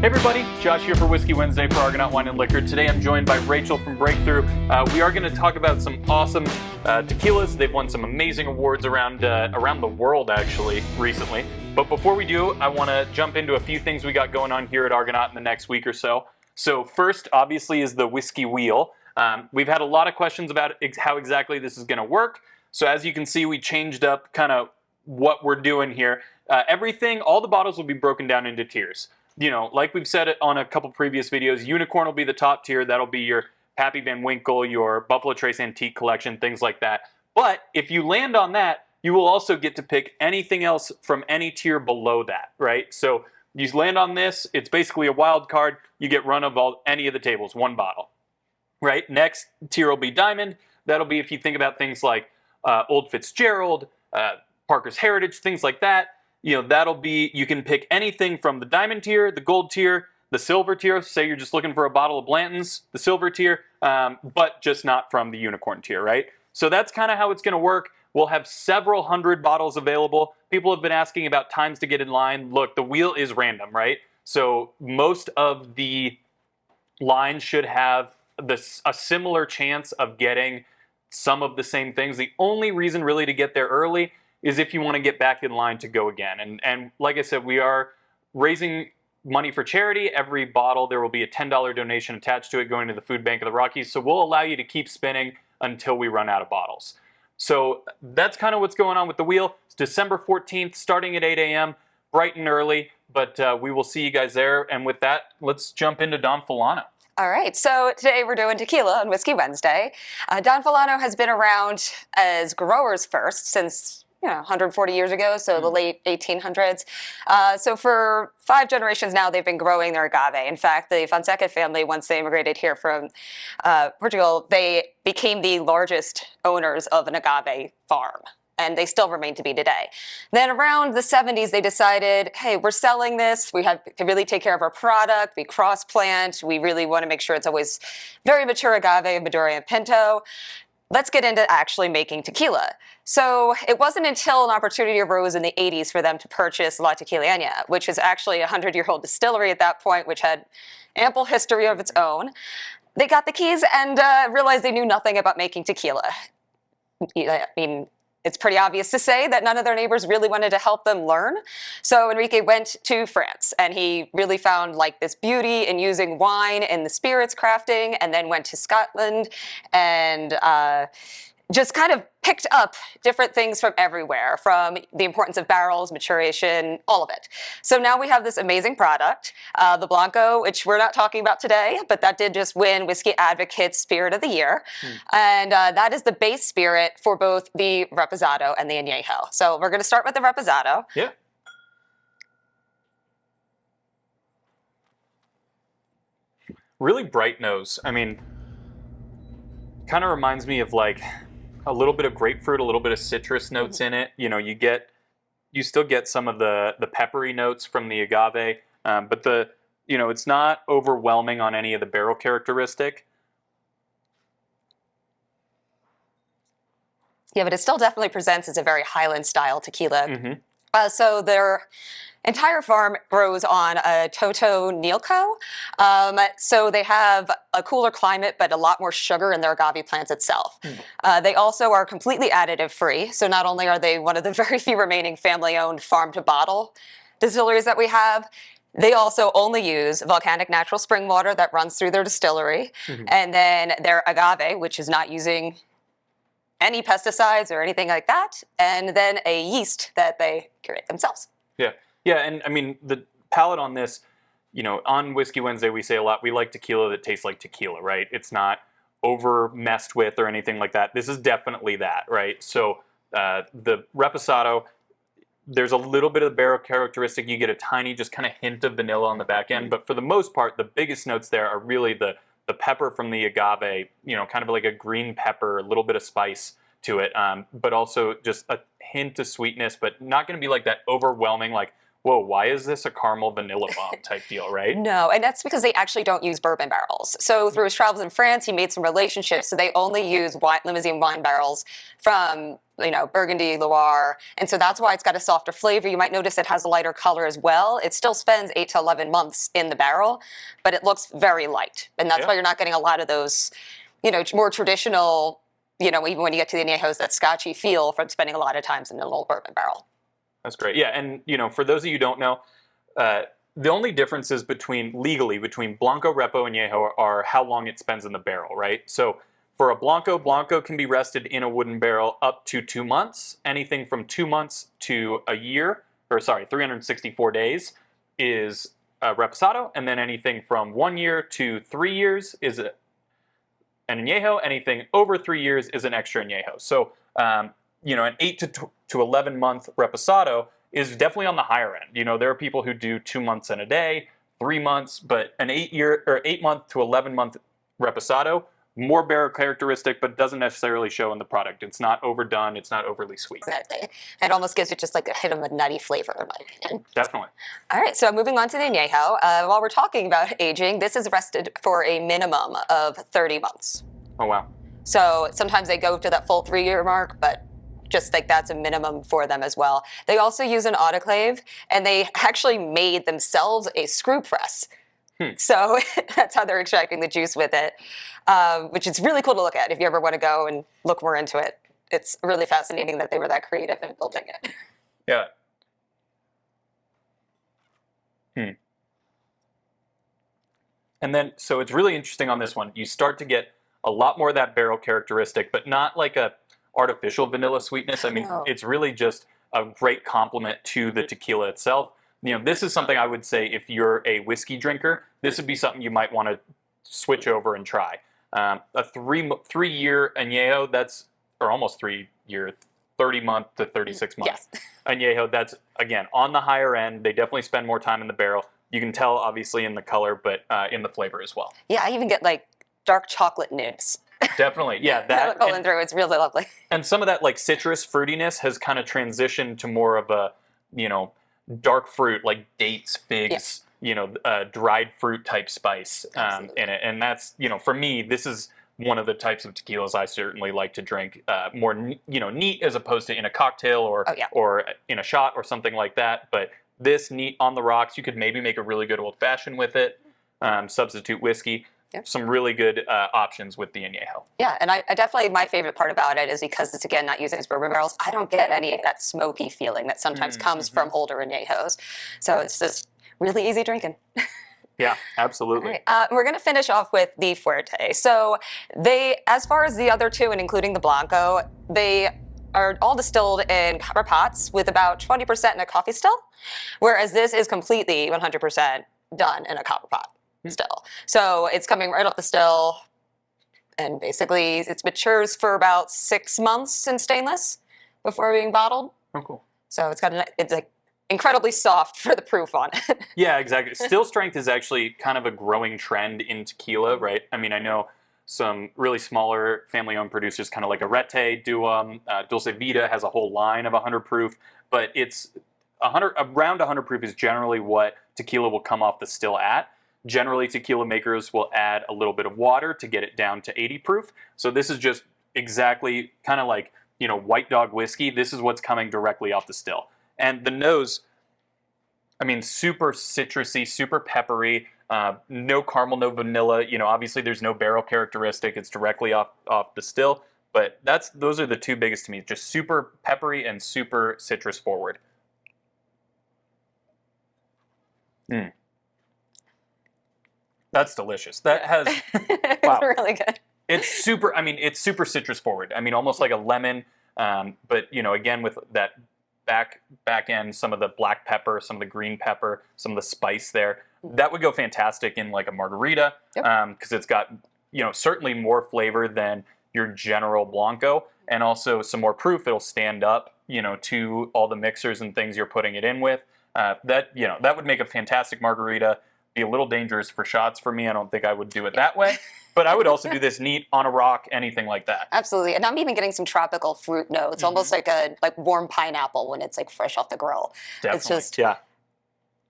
Hey everybody, Josh here for Whiskey Wednesday for Argonaut Wine and Liquor. Today I'm joined by Rachel from Breakthrough. We are going to talk about some awesome tequilas. They've won some amazing awards around the world actually recently. But before we do, I want to jump into a few things we got going on here at Argonaut in the next week or so. So first, obviously, is the Whiskey Wheel. We've had a lot of questions about how exactly this is going to work. So as you can see, we changed up kind of what we're doing here. All the bottles will be broken down into tiers. You know, like we've said on a couple previous videos, Unicorn will be the top tier. That'll be your Pappy Van Winkle, your Buffalo Trace Antique Collection, things like that. But if you land on that, you will also get to pick anything else from any tier below that, right? So you land on this, it's basically a wild card. You get run of any of the tables, one bottle, right? Next tier will be Diamond. That'll be if you think about things like Old Fitzgerald, Parker's Heritage, things like that. You know, that'll be, you can pick anything from the Diamond tier, the Gold tier, the Silver tier. Say you're just looking for a bottle of Blanton's, the Silver tier, but just not from the Unicorn tier, right? So that's kind of how it's going to work. We'll have several hundred bottles available. People have been asking about times to get in line. Look, the wheel is random, right? So most of the lines should have a similar chance of getting some of the same things. The only reason really to get there early is if you want to get back in line to go again. And like I said, we are raising money for charity. Every bottle, there will be a $10 donation attached to it going to the Food Bank of the Rockies. So we'll allow you to keep spinning until we run out of bottles. So that's kind of what's going on with the wheel. It's December 14th, starting at 8 a.m., bright and early, but we will see you guys there. And with that, let's jump into Don Fulano. All right, so today we're doing tequila on Whiskey Wednesday. Don Fulano has been around as growers first since 140 years ago, so the late 1800s. So for 5 generations now, they've been growing their agave. In fact, the Fonseca family, once they immigrated here from Portugal, they became the largest owners of an agave farm. And they still remain to be today. Then around the 70s, they decided, hey, we're selling this. We have to really take care of our product. We cross-plant. We really want to make sure it's always very mature agave, Maduro and Pinto. Let's get into actually making tequila. So it wasn't until an opportunity arose in the 80s for them to purchase La Tequileña, which is actually a 100-year-old distillery at that point, which had ample history of its own. They got the keys and realized they knew nothing about making tequila. I mean, it's pretty obvious to say that none of their neighbors really wanted to help them learn. So Enrique went to France and he really found like this beauty in using wine and the spirits crafting, and then went to Scotland and just kind of picked up different things from everywhere, from the importance of barrels, maturation, all of it. So now we have this amazing product, the Blanco, which we're not talking about today, but that did just win Whiskey Advocate's Spirit of the Year. And that is the base spirit for both the Reposado and the Añejo. So we're going to start with the Reposado. Yeah. Really bright nose. I mean, kind of reminds me of like a little bit of grapefruit, a little bit of citrus notes in it. You know, you still get some of the peppery notes from the agave, but it's not overwhelming on any of the barrel characteristic. Yeah, but it still definitely presents as a very Highland style tequila. So their entire farm grows on a Toto Nealco. So they have a cooler climate, but a lot more sugar in their agave plants itself. They also are completely additive free. So not only are they one of the very few remaining family-owned farm-to-bottle distilleries that we have, they also only use volcanic natural spring water that runs through their distillery. And then their agave, which is not using any pesticides or anything like that, and then a yeast that they curate themselves. Yeah, and I mean, the palate on this, on Whiskey Wednesday we say a lot, we like tequila that tastes like tequila, right? It's not over messed with or anything like that. This is definitely that, right? So the Reposado, there's a little bit of the barrel characteristic. You get a tiny, just kind of hint of vanilla on the back end, but for the most part, the biggest notes there are really the pepper from the agave, kind of like a green pepper, a little bit of spice to it, but also just a hint of sweetness, but not going to be like that overwhelming, like whoa, why is this a caramel vanilla bomb type deal, right? No, and that's because they actually don't use bourbon barrels. So through his travels in France, he made some relationships. So they only use limousine wine barrels from, Burgundy, Loire. And so that's why it's got a softer flavor. You might notice it has a lighter color as well. It still spends 8 to 11 months in the barrel, but it looks very light. And that's why you're not getting a lot of those, more traditional, even when you get to the añejos, that scotchy feel from spending a lot of times in an old bourbon barrel. That's great. Yeah, and for those of you who don't know, the only differences legally between Blanco, Repo, and Añejo are how long it spends in the barrel, right? So for a Blanco can be rested in a wooden barrel up to 2 months. Anything from 2 months to a year, 364 days is a Reposado, and then anything from 1 year to 3 years is an Añejo. Anything over 3 years is an extra Añejo. So an 8 to 11 month Reposado is definitely on the higher end. There are people who do 2 months and a day, 3 months, but an 8 month to 11 month Reposado, more barrel characteristic, but doesn't necessarily show in the product. It's not overdone. It's not overly sweet. Exactly. It almost gives it just like a hit of a nutty flavor, in my opinion. Definitely. All right, so moving on to the Añejo. While we're talking about aging, this is rested for a minimum of 30 months. Oh, wow. So sometimes they go to that full 3-year mark, but just like that's a minimum for them as well. They also use an autoclave, and they actually made themselves a screw press. So that's how they're extracting the juice with it, which is really cool to look at if you ever want to go and look more into it. It's really fascinating that they were that creative in building it. Yeah. And then, so it's really interesting on this one. You start to get a lot more of that barrel characteristic, but not like a artificial vanilla sweetness. I mean, it's really just a great complement to the tequila itself. This is something I would say if you're a whiskey drinker, this would be something you might want to switch over and try. A 3-year añejo, or almost 3 year, 30 month to 36 month añejo, that's, again, on the higher end. They definitely spend more time in the barrel. You can tell, obviously, in the color, but in the flavor as well. Yeah, I even get like dark chocolate nibs. Definitely, yeah. That pulling through, it's really lovely. And some of that like citrus fruitiness has kind of transitioned to more of a, dark fruit like dates, figs, dried fruit type spice in it. And that's, for me, this is one of the types of tequilas I certainly like to drink more, neat as opposed to in a cocktail or in a shot or something like that. But this neat on the rocks, you could maybe make a really good old fashioned with it, substitute whiskey. Yep. Some really good options with the añejo. Yeah, and I definitely, my favorite part about it is because it's, again, not using bourbon barrels, I don't get any of that smoky feeling that sometimes comes from older añejos. So it's just really easy drinking. Yeah, absolutely. Right. We're going to finish off with the Fuerte. So they, as far as the other two, and including the Blanco, they are all distilled in copper pots with about 20% in a coffee still, whereas this is completely 100% done in a copper pot. Still. So it's coming right off the still, and basically it matures for about 6 months in stainless before being bottled. Oh, cool. So it's like incredibly soft for the proof on it. Yeah, exactly. Still strength is actually kind of a growing trend in tequila, right? I mean, I know some really smaller family-owned producers, kind of like Arete, do Dulce Vida has a whole line of 100 proof, but it's around 100 proof is generally what tequila will come off the still at. Generally, tequila makers will add a little bit of water to get it down to 80 proof. So this is just exactly kind of like, White Dog whiskey. This is what's coming directly off the still. And the nose, I mean, super citrusy, super peppery, no caramel, no vanilla. Obviously there's no barrel characteristic. It's directly off the still. But those are the two biggest to me. Just super peppery and super citrus forward. That's delicious. That has It's really good. It's super citrus forward. I mean, almost like a lemon, but again with that back end, some of the black pepper, some of the green pepper, some of the spice there. That would go fantastic in like a margarita, because it's got certainly more flavor than your general Blanco, and also some more proof. It'll stand up to all the mixers and things you're putting it in with. That would make a fantastic margarita. Be a little dangerous for shots for me. I don't think I would do it that way, but I would also do this neat on a rock, anything like that. Absolutely, and I'm even getting some tropical fruit notes, almost like warm pineapple when it's like fresh off the grill. Definitely. It's just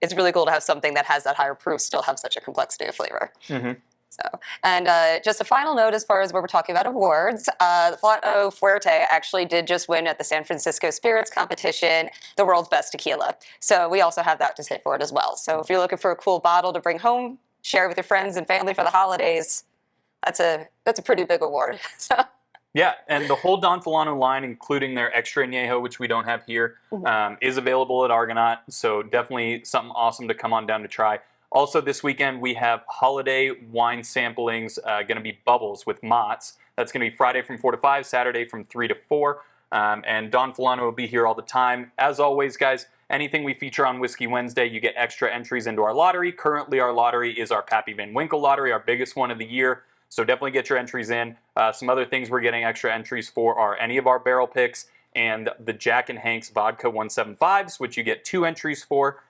it's really cool to have something that has that higher proof still have such a complexity of flavor. Mm-hmm. So, and just a final note as far as where we're talking about awards, the Fulano Fuerte actually did just win at the San Francisco Spirits Competition, the world's best tequila. So we also have that to say for it as well. So if you're looking for a cool bottle to bring home, share with your friends and family for the holidays, that's a pretty big award. So. Yeah, and the whole Don Fulano line, including their extra añejo, which we don't have here, is available at Argonaut. So definitely something awesome to come on down to try. Also, this weekend, we have holiday wine samplings going to be Bubbles with Mott's. That's going to be Friday from 4 to 5, Saturday from 3 to 4. And Don Fulano will be here all the time. As always, guys, anything we feature on Whiskey Wednesday, you get extra entries into our lottery. Currently, our lottery is our Pappy Van Winkle lottery, our biggest one of the year. So definitely get your entries in. Some other things we're getting extra entries for are any of our barrel picks and the Jack and Hank's Vodka 175s, which you get 2 entries for.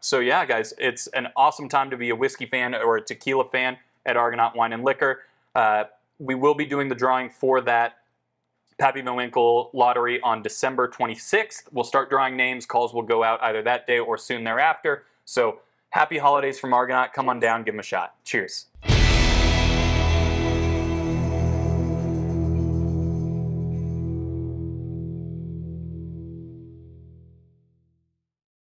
So yeah, guys, it's an awesome time to be a whiskey fan or a tequila fan at Argonaut Wine and Liquor. We will be doing the drawing for that Pappy Van Winkle lottery on December 26th. We'll start drawing names. Calls will go out either that day or soon thereafter. So happy holidays from Argonaut. Come on down, give them a shot. Cheers.